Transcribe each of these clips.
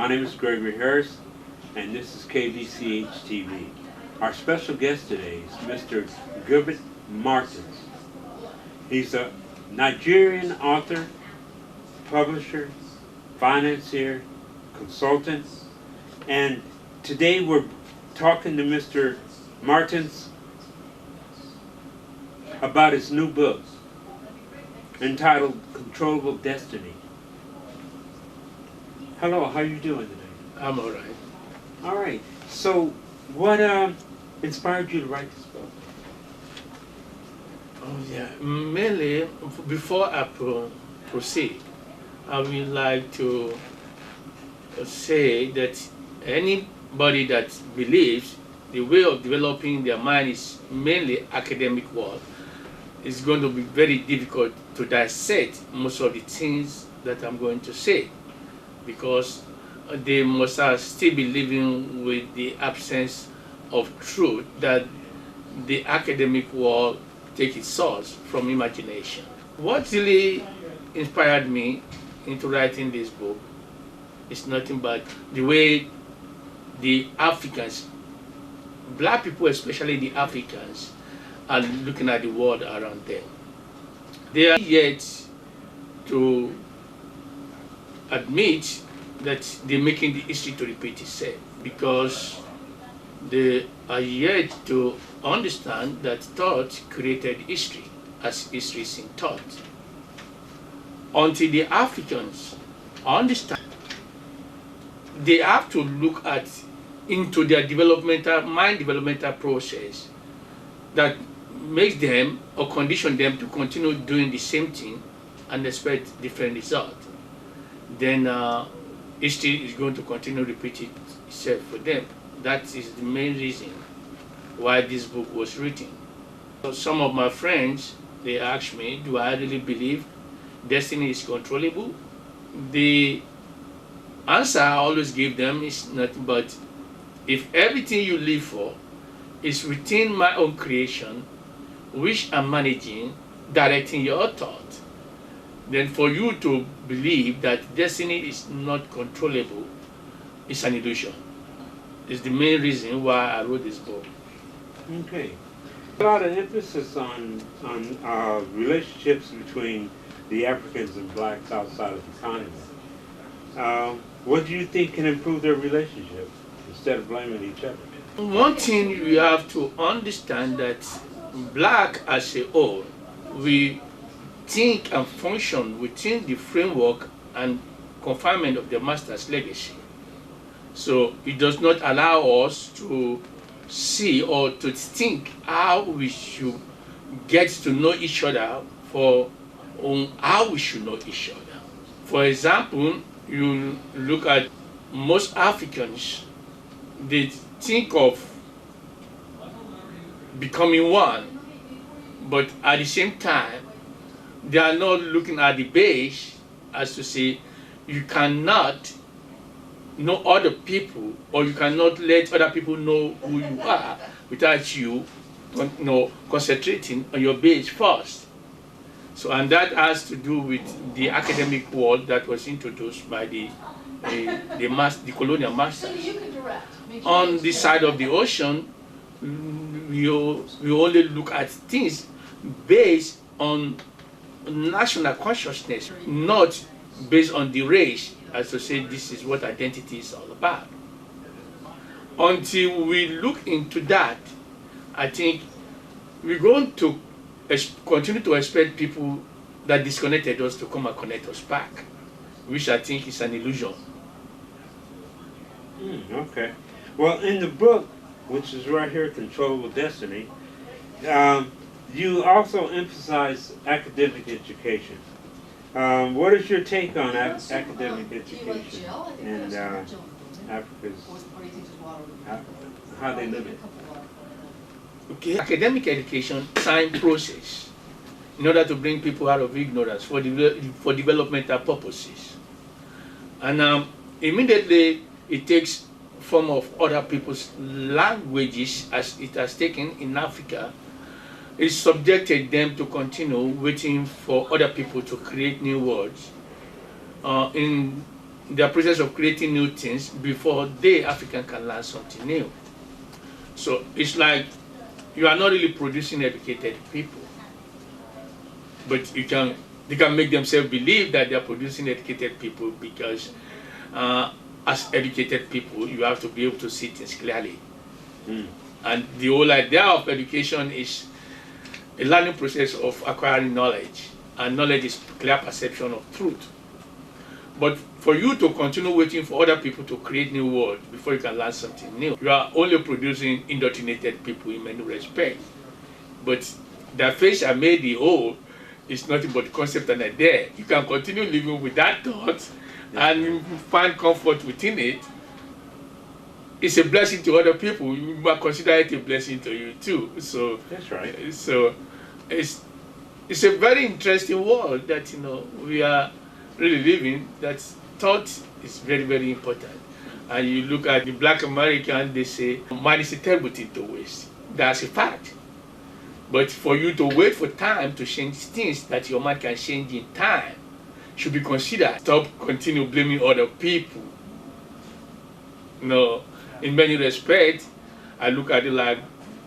My name is Gregory Harris, and this is KBCH TV. Our special guest today is Mr. Gilbert Martins. He's a Nigerian author, publisher, financier, consultant, and today we're talking to Mr. Martins about his new book entitled Controllable Destiny. Hello, how are you doing today? I'm all right. All right. So, what inspired you to write this book? Oh yeah. Mainly, before I proceed, I would like to say that anybody that believes the way of developing their mind is mainly academic work, it's going to be very difficult to dissect most of the things that I'm going to say, because they must still be living with the absence of truth that the academic world takes its source from imagination. What really inspired me into writing this book is nothing but the way the Africans, black people, especially the Africans, are looking at the world around them. They are yet to admit that they're making the history to repeat itself, because they are yet to understand that thought created history, as history is in thought. Until the Africans understand, they have to look into their mind developmental process that makes them or condition them to continue doing the same thing and expect different results. Then history is going to continue repeating itself for them. That is the main reason why this book was written. So some of my friends, they asked me, do I really believe destiny is controllable? The answer I always give them is nothing but, if everything you live for is within my own creation, which I'm managing, directing your thought, then for you to believe that destiny is not controllable is an illusion. It's the main reason why I wrote this book. Okay. A lot of emphasis on relationships between the Africans and blacks outside of the continent. What do you think can improve their relationship instead of blaming each other? One thing you have to understand, that black as a whole, we think and function within the framework and confinement of the master's legacy. So it does not allow us to see or to think how we should get to know each other, for how we should know each other. For example, you look at most Africans, they think of becoming one, but at the same time, they are not looking at the base, as to say, you cannot know other people, or you cannot let other people know who you are without you concentrating on your base first. So, and that has to do with the academic world that was introduced by the colonial masters. On this side of the ocean, we only look at things based on national consciousness, not based on the race, as to say this is what identity is all about. Until we look into that, I think we're going to continue to expect people that disconnected us to come and connect us back, which I think is an illusion. Okay. Well, in the book, which is right here, Controllable Destiny, you also emphasize academic education. What is your take on academic education and Africa's, how they live it? Okay, academic education is a time process in order to bring people out of ignorance for developmental purposes. And immediately it takes form of other people's languages, as it has taken in Africa. It subjected them to continue waiting for other people to create new words. In their process of creating new things before they, African, can learn something new. So it's like you are not really producing educated people, but they can make themselves believe that they are producing educated people because as educated people, you have to be able to see things clearly. And the whole idea of education is a learning process of acquiring knowledge, and knowledge is clear perception of truth. But for you to continue waiting for other people to create new words before you can learn something new, you are only producing indoctrinated people in many respects. But the face I made the whole is nothing but concept and idea. You can continue living with that thought and find comfort within it. It's a blessing to other people. You might consider it a blessing to you too. So that's right. So it's a very interesting world that we are really living. That thought is very, very important. And you look at the Black American, they say man is a terrible thing to waste. That's a fact. But for you to wait for time to change things that your mind can change in time should be considered. Stop continue blaming other people. In many respects, I look at it like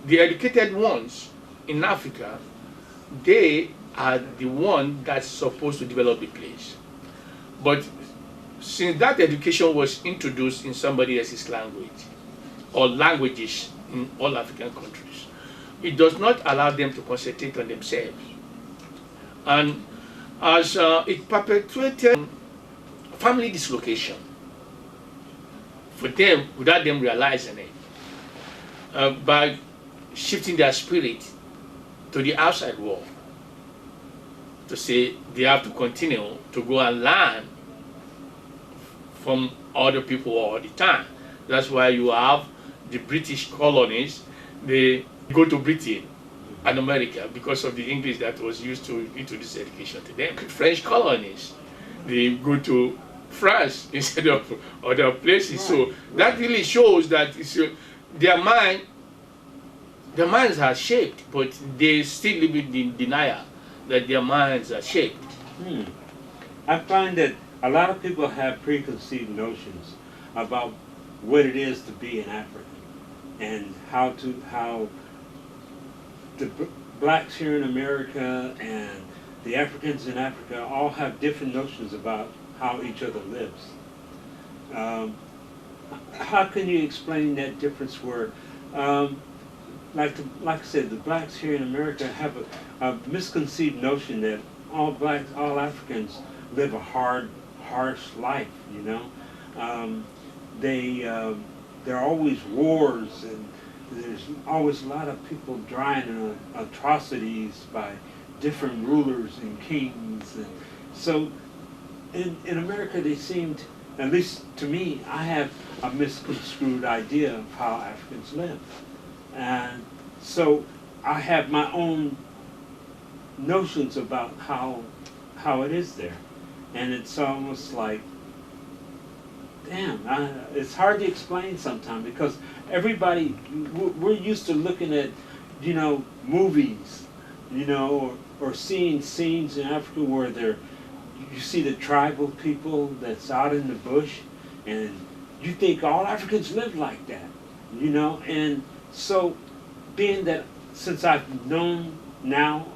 the educated ones in Africa, they are the one that's supposed to develop the place. But since that education was introduced in somebody else's language, or languages in all African countries, it does not allow them to concentrate on themselves. And as it perpetuated family dislocation for them without them realizing it, by shifting their spirit to the outside world, to say they have to continue to go and learn from other people all the time. That's why you have the British colonies, they go to Britain and America because of the English that was used to introduce education to them. French colonies, they go to France instead of other places. Right. So that really shows that their minds are shaped, but they still live in denial that their minds are shaped. I find that a lot of people have preconceived notions about what it is to be an African and how the blacks here in America and the Africans in Africa all have different notions about how each other lives. How can you explain that difference where, like I said, the blacks here in America have a misconceived notion that all blacks, all Africans live a hard, harsh life, there are always wars, and there's always a lot of people dying in atrocities by different rulers and kings. And so in America they seemed, at least to me, I have a misconstrued idea of how Africans live. And so I have my own notions about how it is there. And it's almost like, damn, it's hard to explain sometimes because everybody, we're used to looking at, movies, or seeing scenes in Africa where you see the tribal people that's out in the bush, and you think all Africans live like that, and so being that since I've known now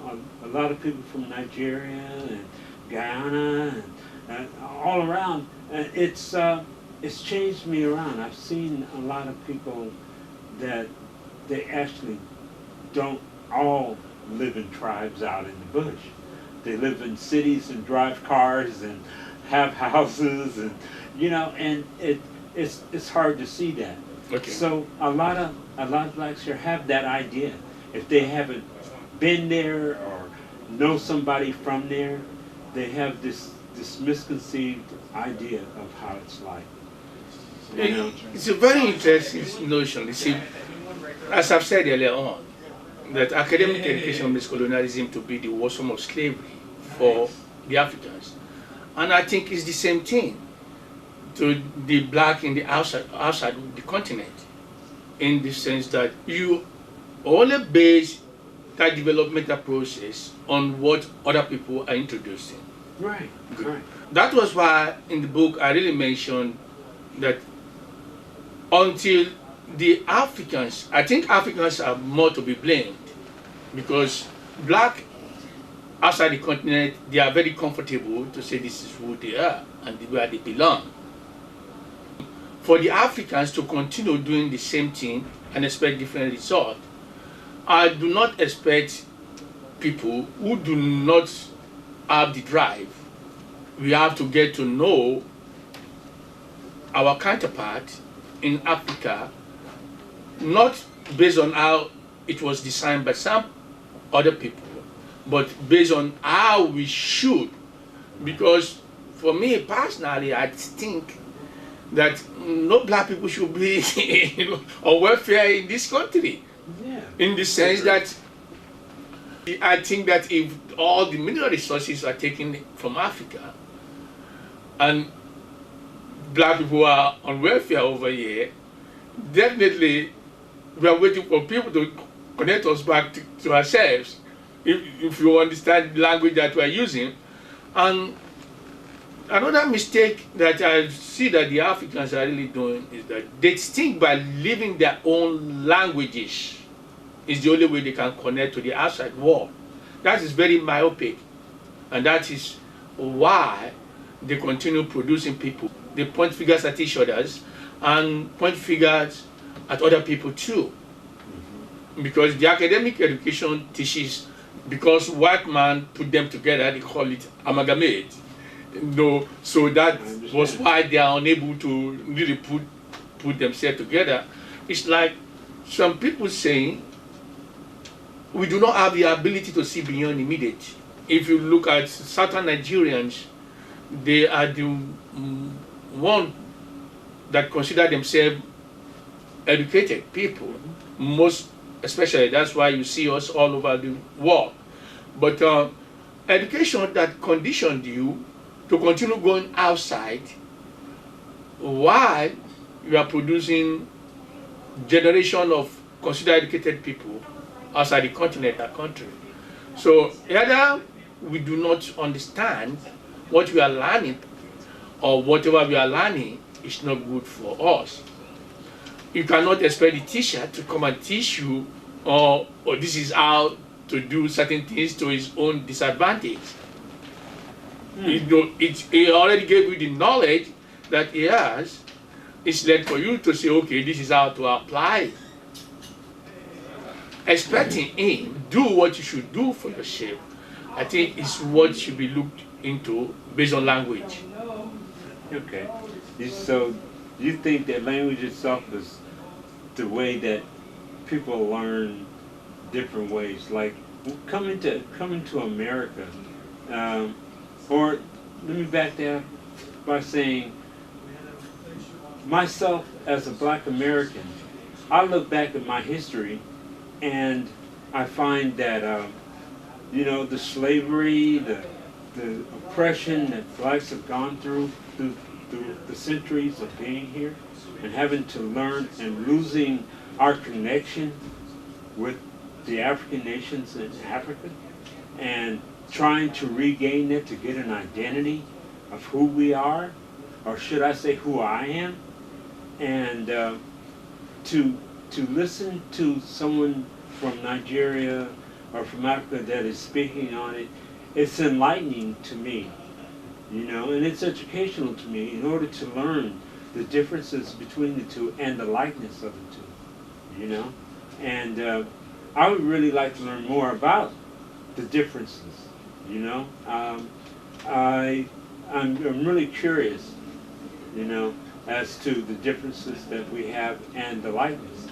a lot of people from Nigeria and Guyana and all around, it's changed me around. I've seen a lot of people that they actually don't all live in tribes out in the bush. They live in cities and drive cars and have houses, and and it's hard to see that. Okay. So a lot of blacks here have that idea. If they haven't been there or know somebody from there, they have this misconceived idea of how it's like. It's a very interesting notion. You see, as I've said earlier on, that academic education makes colonialism to be the worsen of slavery for the Africans. And I think it's the same thing to the black in the outside the continent, in the sense that you only base that developmental process on what other people are introducing. Right, right. That was why in the book I really mentioned that until the Africans, I think Africans are more to be blamed because black outside the continent, they are very comfortable to say this is who they are and where they belong. For the Africans to continue doing the same thing and expect different results, I do not expect people who do not have the drive. We have to get to know our counterpart in Africa, not based on how it was designed by some other people, but based on how we should. Because for me personally, I think that no black people should be on welfare in this country. Yeah. In the sense that I think that if all the mineral resources are taken from Africa and black people are on welfare over here, definitely we are waiting for people to connect us back to ourselves, if you understand the language that we are using. And another mistake that I see that the Africans are really doing is that they think by living their own languages is the only way they can connect to the outside world. That is very myopic, and that is why they continue producing people. They point fingers at each other and point fingers at other people too. Because the academic education teaches, because white man put them together, they call it amalgamate. No, so that was why they are unable to really put themselves together. It's like some people saying we do not have the ability to see beyond immediate. If you look at Southern Nigerians, they are the one that consider themselves educated people, most especially. That's why you see us all over the world. But education that conditioned you to continue going outside while you are producing generation of considered educated people outside the continent or country. So either we do not understand what we are learning, or whatever we are learning is not good for us. You cannot expect the teacher to come and teach you, or this is how to do certain things to his own disadvantage. He already gave you the knowledge that he has. It's left for you to say, okay, this is how to apply it. Expecting him do what you should do for yourself, I think is what should be looked into based on language. Okay. So you think that language itself is the way that people learn different ways, like coming to America, or let me back that by saying, myself as a black American, I look back at my history and I find that you know, the slavery, the oppression that blacks have gone through the centuries of being here and having to learn and losing our connection with the African nations in Africa and trying to regain it to get an identity of who we are, or should I say who I am, and to listen to someone from Nigeria or from Africa that is speaking on it, it's enlightening to me, you know, and it's educational to me in order to learn the differences between the two and the likeness of the two, you know. And I would really like to learn more about the differences, you know. I'm really curious, you know, as to the differences that we have and the likeness.